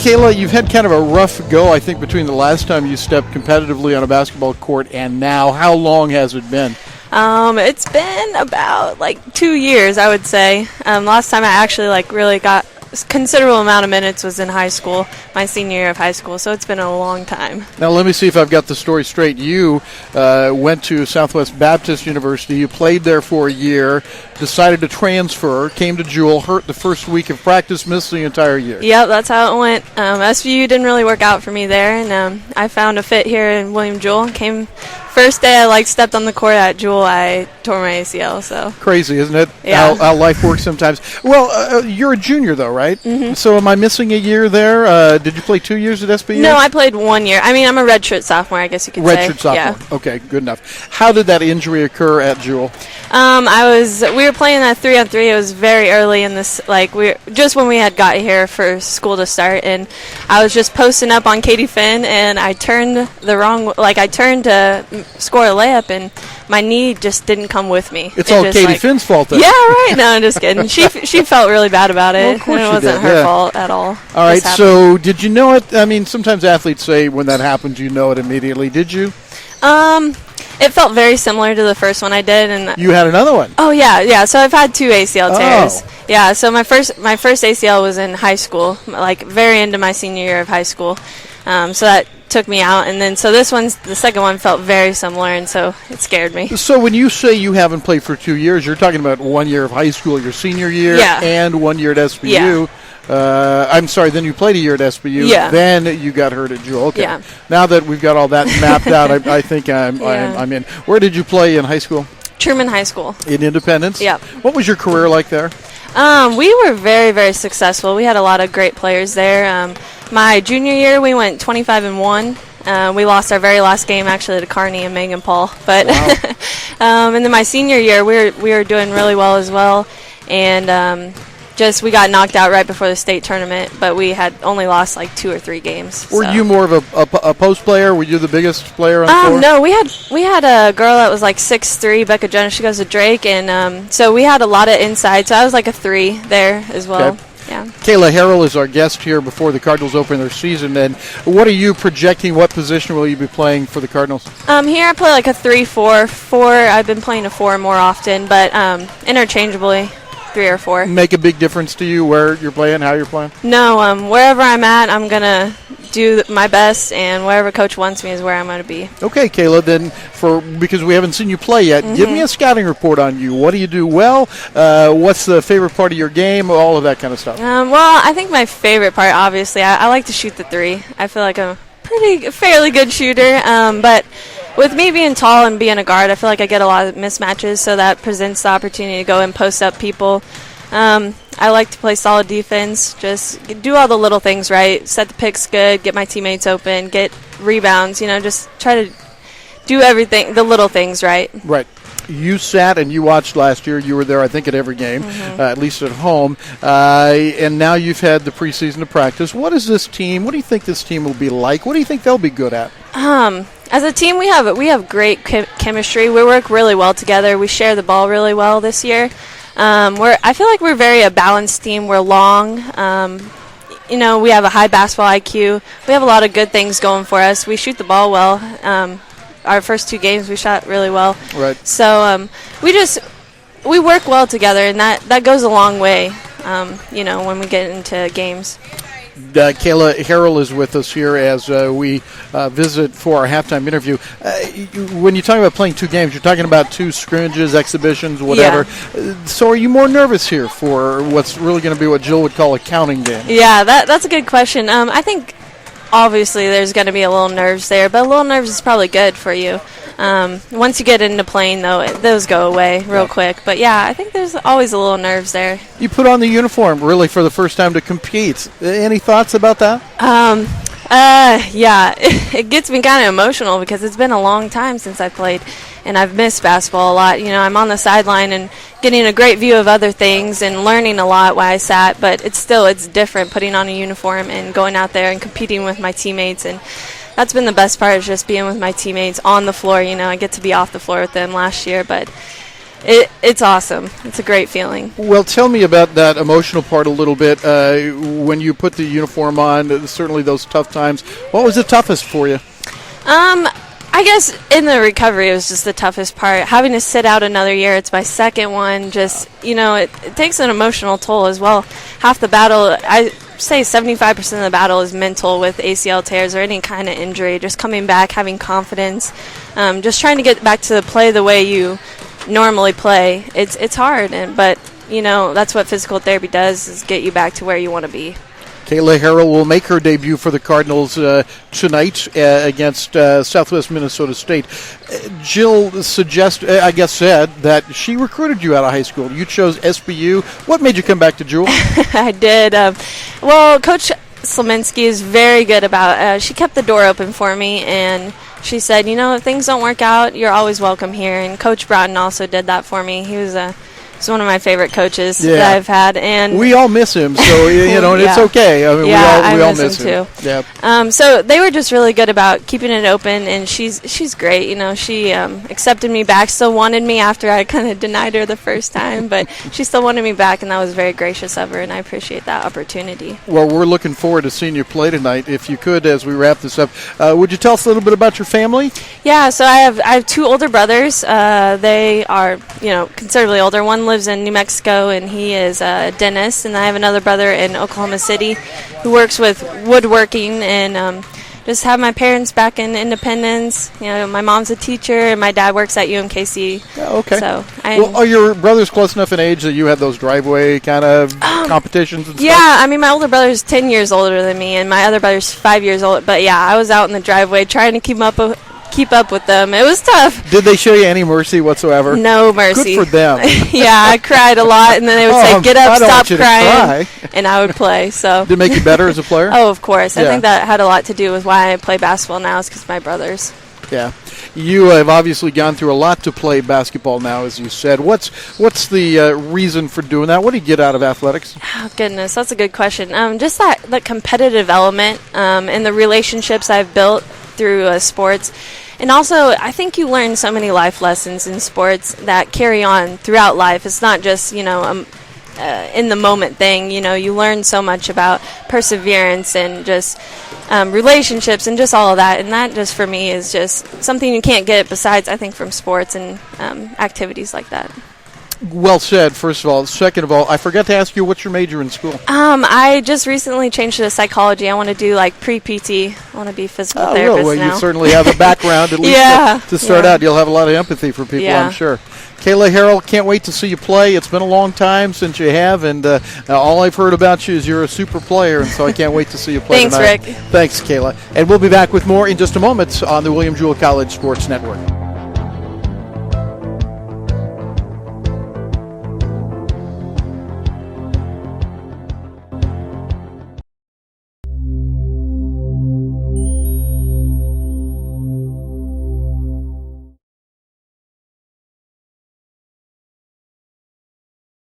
Kayla, you've had kind of a rough go, I think, between the last time you stepped competitively on a basketball court and now. How long has it been? It's been about 2 years, I would say. Last time I actually really got considerable amount of minutes was in high school, my senior year of high school, so it's been a long time. Now let me see if I've got the story straight. You went to Southwest Baptist University, you played there for a year, decided to transfer, came to Jewel, hurt the first week of practice, missed the entire year. Yep, that's how it went. SVU didn't really work out for me there, and I found a fit here in William Jewell. First day I stepped on the court at Jewel, I tore my ACL. So crazy, isn't it? Yeah. How life works sometimes. Well, you're a junior though, right? Mm-hmm. So am I missing a year there? Did you play 2 years at SBU? No, I played 1 year. I mean, I'm a redshirt sophomore, I guess you could say. Redshirt sophomore. Yeah. Okay, good enough. How did that injury occur at Jewel? We were playing that 3-on-3. It was very early in this, just when we had got here for school to start, and I was just posting up on Katie Finn, and I turned I turned to score a layup, and my knee just didn't come with me. It's all Katie Finn's fault then. Yeah, right. No, I'm just kidding. She felt really bad about it. Well, of course and it wasn't her fault at all. All right, so did you know it? I mean, sometimes athletes say when that happens, you know it immediately. Did you? It felt very similar to the first one I did, and you had another one. Oh yeah. So I've had 2 ACL tears. Oh. Yeah. So my first ACL was in high school, very into my senior year of high school. So that took me out, and then so the second one felt very similar, and so it scared me. So when you say you haven't played for 2 years, you're talking about 1 year of high school, your senior year, and 1 year at SBU. Yeah. I'm sorry, then you played a year at SBU, then you got hurt at Jewel. Okay. Yeah. Now that we've got all that mapped out, I think I'm in. Where did you play in high school? Truman High School. In Independence? Yep. What was your career like there? We were very, very successful. We had a lot of great players there. My junior year, we went 25-1. We lost our very last game actually to Cardinal and Megan Paul. But wow. And then my senior year, we were doing really well as well, and we got knocked out right before the state tournament. But we had only lost 2 or 3 games. Were you more of a post player? Were you the biggest player on the floor? No, we had a girl that was 6'3", Becca Jonas. She goes to Drake, and so we had a lot of inside. So I was a 3 there as well. Okay. Yeah. Kayla Harrell is our guest here before the Cardinals open their season. And what are you projecting? What position will you be playing for the Cardinals? Here I play a 3-4. 4, I've been playing a 4 more often, but interchangeably 3 or 4. Make a big difference to you where you're playing, how you're playing? No, wherever I'm at, I'm going to do my best, and wherever coach wants me is where I'm going to be. Okay, Kayla, then because we haven't seen you play yet, give me a scouting report on you. What do you do well? What's the favorite part of your game? All of that kind of stuff. Well, I think my favorite part, obviously, I like to shoot the 3. I feel like I'm a fairly good shooter, but with me being tall and being a guard, I feel like I get a lot of mismatches, so that presents the opportunity to go and post up people. I like to play solid defense, just do all the little things right, set the picks good, get my teammates open, get rebounds, just try to do everything, the little things right. Right. You sat and you watched last year. You were there, I think, at every game, at least at home. And now you've had the preseason to practice. What do you think this team will be like? What do you think they'll be good at? As a team, we have great chemistry. We work really well together. We share the ball really well this year. I feel like we're a balanced team. We're long. We have a high basketball IQ. We have a lot of good things going for us. We shoot the ball well. Our first 2 games, we shot really well. Right. So we work well together, and that goes a long way. When we get into games. Kayla Harrell is with us here as we visit for our halftime interview. When you talk about playing 2 games, you're talking about 2 scrimmages, exhibitions, whatever. Yeah. So are you more nervous here for what's really going to be what Jill would call a counting game? Yeah, that's a good question. I think obviously there's going to be a little nerves there, but a little nerves is probably good for you. Once you get into playing, though, those go away real quick. But, yeah, I think there's always a little nerves there. You put on the uniform, really, for the first time to compete. Any thoughts about that? Yeah, it gets me kind of emotional because it's been a long time since I played, and I've missed basketball a lot. I'm on the sideline and getting a great view of other things and learning a lot while I sat, but it's different putting on a uniform and going out there and competing with my teammates, and that's been the best part, is just being with my teammates on the floor. I get to be off the floor with them last year, but It's awesome. It's a great feeling. Well, tell me about that emotional part a little bit. When you put the uniform on, certainly those tough times. What was the toughest for you? I guess in the recovery, it was just the toughest part. Having to sit out another year, it's my second one. Just, it takes an emotional toll as well. Half the battle, I say 75% of the battle is mental with ACL tears or any kind of injury. Just coming back, having confidence, just trying to get back to play the way you normally play. It's hard, but that's what physical therapy does, is get you back to where you want to be. Kayla Harrell will make her debut for the Cardinals tonight against Southwest Minnesota State. Jill said that she recruited you out of high school. You chose SBU. What made you come back to Jewel? I did. Well, Coach Slominski is very good about she kept the door open for me, and she said, if things don't work out, you're always welcome here. And Coach Broughton also did that for me. He's one of my favorite coaches that I've had, and we all miss him. So it's okay. I mean, we all miss him too. Yeah. So they were just really good about keeping it open, and she's great. She accepted me back, still wanted me after I kind of denied her the first time, but she still wanted me back, and that was very gracious of her, and I appreciate that opportunity. Well, we're looking forward to seeing you play tonight. If you could, as we wrap this up, would you tell us a little bit about your family? Yeah. So I have two older brothers. They are considerably older. One lives in New Mexico, and he is a dentist, and I have another brother in Oklahoma City who works with woodworking, and just have my parents back in Independence. My mom's a teacher, and my dad works at UMKC. Oh, okay. So are your brothers close enough in age that you have those driveway kind of competitions and stuff? Yeah, I mean, my older brother's 10 years older than me, and my other brother's 5 years old. But yeah, I was out in the driveway trying to keep up with them. It was tough. Did they show you any mercy whatsoever? No mercy. Good for them. Yeah, I cried a lot, and then they would say, "Get up, stop crying," and I would play. So did it make you better as a player? Oh, of course. I think that had a lot to do with why I play basketball now, is because my brothers. Yeah. You have obviously gone through a lot to play basketball now, as you said. What's the reason for doing that? What do you get out of athletics? Oh, goodness, that's a good question. Just that competitive element and the relationships I've built through sports. And also, I think you learn so many life lessons in sports that carry on throughout life. It's not just, in the moment thing. You learn so much about perseverance and just relationships and just all of that. And that just, for me, is just something you can't get besides, I think, from sports and activities like that. Well said, first of all. Second of all, I forgot to ask you, what's your major in school? I just recently changed to psychology. I want to do pre-PT. I want to be a physical therapist well, now. You certainly have a background, at least to start out. You'll have a lot of empathy for people, I'm sure. Kayla Harrell, can't wait to see you play. It's been a long time since you have, and all I've heard about you is you're a super player, and so I can't wait to see you play tonight. Thanks, Rick. Thanks, Kayla. And we'll be back with more in just a moment on the William Jewell College Sports Network.